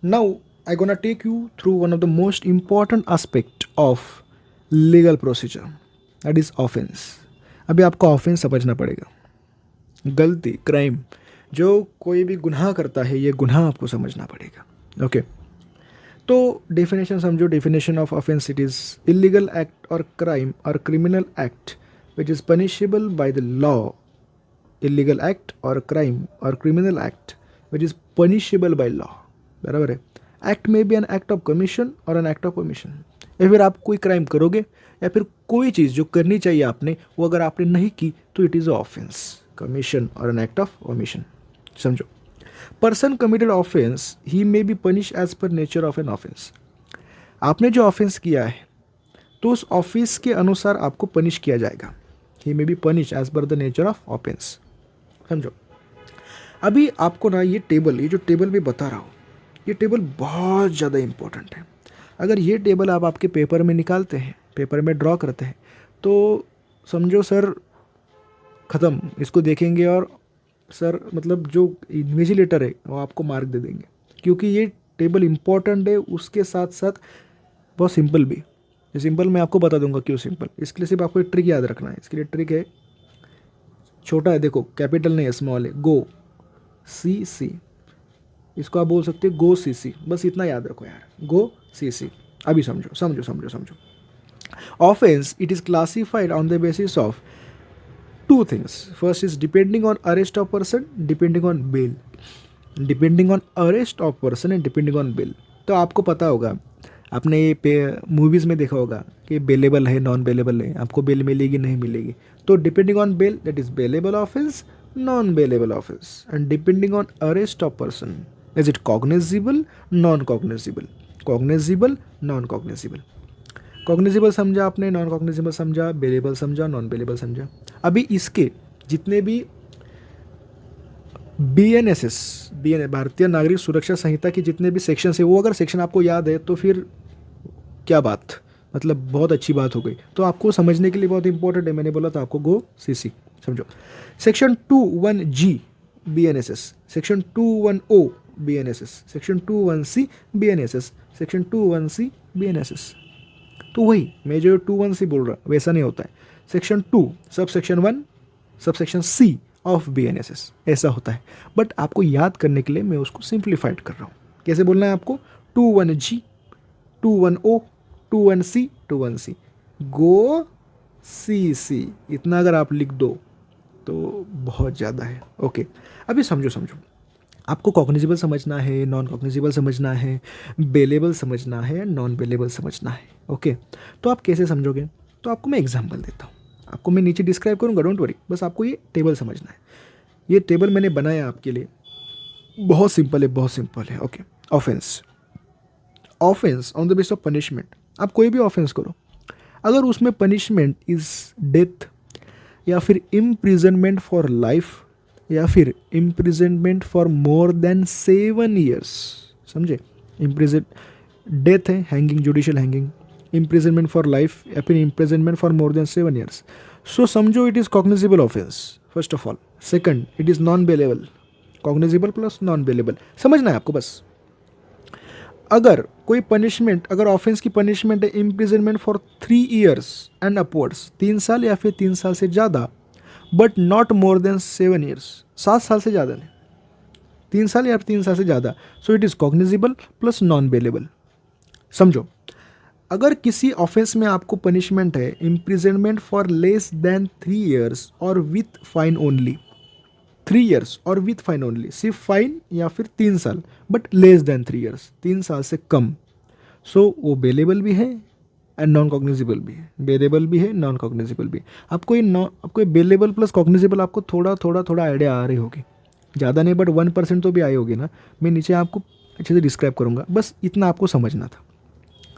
Now I gonna take you through one of the most important aspect of legal procedure, that is offense. अभी आपको offence समझना पड़ेगा। गलती, crime, जो कोई भी गुनाह करता है ये गुनाह आपको समझना पड़ेगा। ओके, तो डेफिनेशन समझो। Definition of offence, it is illegal act और क्राइम और criminal act which is punishable by the law. Illegal act और क्राइम और criminal act which is punishable by law, बराबर है। एक्ट में be an act of commission और an act of omission, या फिर आप कोई क्राइम करोगे या फिर कोई चीज़ जो करनी चाहिए आपने वो अगर आपने नहीं की तो इट इज़ ऑफेंस, कमीशन और एन एक्ट ऑफ ओमिशन। समझो, person committed offence he may be punish as per nature of an offence. आपने जो ऑफेंस किया है तो उस ऑफेंस के अनुसार आपको पनिश किया जाएगा। He may be punish as per the nature of offence. समझो, अभी आपको ना ये टेबल, ये जो टेबल मैं बता रहा हूँ, ये टेबल बहुत ज़्यादा इंपॉर्टेंट है। अगर ये टेबल आप आपके पेपर में निकालते हैं, पेपर में ड्रॉ करते हैं, तो समझो सर ख़त्म। इसको देखेंगे और सर मतलब जो इन्विजिलेटर है वो आपको मार्क दे देंगे, क्योंकि ये टेबल इम्पॉर्टेंट है। उसके साथ साथ बहुत सिंपल भी। ये सिंपल मैं आपको बता दूंगा क्यों सिंपल। इसके लिए सिर्फ आपको एक ट्रिक याद रखना है। इसके लिए ट्रिक है, छोटा है, देखो कैपिटल नहीं है, स्मॉल है। गो सी सी, इसको आप बोल सकते हो गो सी सी, बस इतना याद रखो यार, गो सी सी। अभी समझो समझो समझो समझो। Offence, it is classified on the basis of two things. First is depending on arrest of person, depending on bail. Depending on arrest of person and depending on bail. तो आपको पता होगा, आपने ये मूवीज़ में देखा होगा कि बेलेबल है, नॉन बेलेबल है, आपको बेल मिलेगी नहीं मिलेगी। तो depending on bail, that is bailable offence, non bailable offence. And depending on arrest of person, is it cognizable, non cognizable, cognizable, non cognizable. Cognizable समझा आपने, नॉन कॉग्निजिबल समझा, बेलेबल समझा, नॉन बेलेबल समझा। अभी इसके जितने भी BNSS, भारतीय नागरिक सुरक्षा संहिता की जितने भी सेक्शंस है, वो अगर सेक्शन आपको याद है तो फिर क्या बात, मतलब बहुत अच्छी बात हो गई। तो आपको समझने के लिए बहुत इंपॉर्टेंट है, मैंने बोला था आपको गो CC। समझो, section 21G BNSS, section 21O BNSS, section 21C BNSS, section 21C BNSS। तो वही मैं जो 21C बोल रहा वैसा नहीं होता है। Section 2 sub section 1 sub section C of BNSS ऐसा होता है। बट आपको याद करने के लिए मैं उसको सिंप्लीफाइड कर रहा हूँ। कैसे बोलना है आपको, 21G 21O 21C 21C, गो CC, इतना अगर आप लिख दो तो बहुत ज़्यादा है। ओके, अभी समझो समझो, आपको कॉग्निजिबल समझना है, नॉन कॉग्निजिबल समझना है, बेलेबल समझना है, नॉन बेलेबल समझना है। ओके, तो आप कैसे समझोगे, तो आपको मैं एग्जांपल देता हूँ, आपको मैं नीचे डिस्क्राइब करूँगा, डोंट वरी, बस आपको ये टेबल समझना है। ये टेबल मैंने बनाया आपके लिए, बहुत सिंपल है, बहुत सिंपल है। Okay, offence, offence on the base of punishment. आप कोई भी ऑफेंस करो, अगर उसमें पनिशमेंट इज डेथ या फिर इम्प्रिजनमेंट फॉर लाइफ या फिर imprisonment for more than 7 years, समझे, इम्प्रिजन डेथ है, hanging, judicial hanging, imprisonment for life या फिर imprisonment for more than 7 years, so समझो it is cognizable offence first of all. Second, it is non bailable, cognizable plus non bailable, समझना है आपको बस। अगर कोई पनिशमेंट, अगर ऑफेंस की पनिशमेंट है imprisonment for 3 years and upwards, 3 साल या फिर 3 साल से ज़्यादा, but not more than 7 years, 7 साल से ज़्यादा नहीं, 3 साल या 3 साल से ज़्यादा, so it is cognizable plus non bailable. समझो, अगर किसी ऑफेंस में आपको पनिशमेंट है imprisonment for less than 3 years और विथ फाइन ओनली, 3 ईयर्स और विथ फाइन ओनली, सिर्फ फाइन या फिर 3 साल, बट लेस देन 3 ईयर्स, 3 साल से कम, सो वो बेलेबल भी है एंड नॉन कॉग्निजिबल भी है, बेलेबल भी है, नॉन कॉग्निजिबल भी है। आपको ये बेलेबल प्लस कॉग्निजिबल आपको थोड़ा थोड़ा थोड़ा आइडिया आ रही होगी, ज़्यादा नहीं बट 1% तो भी आई होगी ना। मैं नीचे आपको अच्छे से डिस्क्राइब करूँगा, बस इतना आपको समझना था।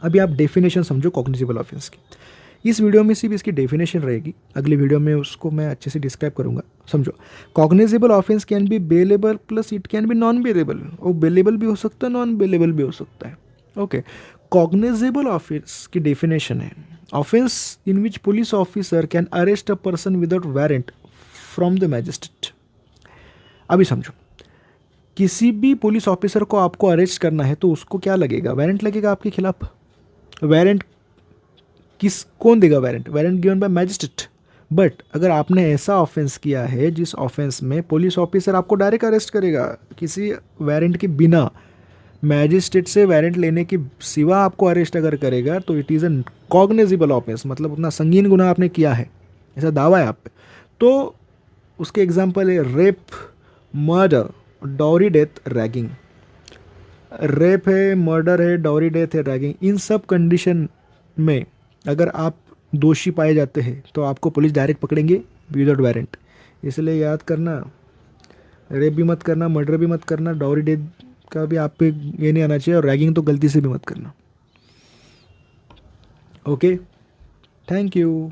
अभी आप डेफिनेशन समझो कॉग्निजिबल ऑफेंस की। इस वीडियो में सिर्फ इसकी डेफिनेशन रहेगी, अगली वीडियो में उसको मैं अच्छे से डिस्क्राइब करूंगा। समझो, cognizable offence can be bailable plus it can be non bailable, वो बेलेबल भी हो सकता है, नॉन बेलेबल भी हो सकता है। ओके, कॉग्निजिबल ऑफेंस की डेफिनेशन है offence in which police officer can arrest a person without warrant from the magistrate. अभी समझो, किसी भी पुलिस ऑफिसर को आपको अरेस्ट करना है तो उसको क्या लगेगा, वारंट लगेगा आपके खिलाफ। वारंट कौन देगा, warrant given by magistrate. But अगर आपने ऐसा ऑफेंस किया है जिस ऑफेंस में पुलिस ऑफिसर आपको डायरेक्ट अरेस्ट करेगा किसी वारंट के बिना, मैजिस्ट्रेट से वारंट लेने के सिवा आपको अरेस्ट अगर करेगा तो it is a cognizable offence, मतलब उतना संगीन गुनाह आपने किया है, ऐसा दावा है आप पे। तो उसके एग्जाम्पल है rape, murder, dowry death, ragging. Rape है, मर्डर है, डॉरी डेथ है, रैगिंग, इन सब कंडीशन में अगर आप दोषी पाए जाते हैं तो आपको पुलिस डायरेक्ट पकड़ेंगे विदाउट वारंट। इसलिए याद करना, रेप भी मत करना, मर्डर भी मत करना, डॉरी डेथ का भी आप पे ये नहीं आना चाहिए, और रैगिंग तो गलती से भी मत करना। Okay, thank you.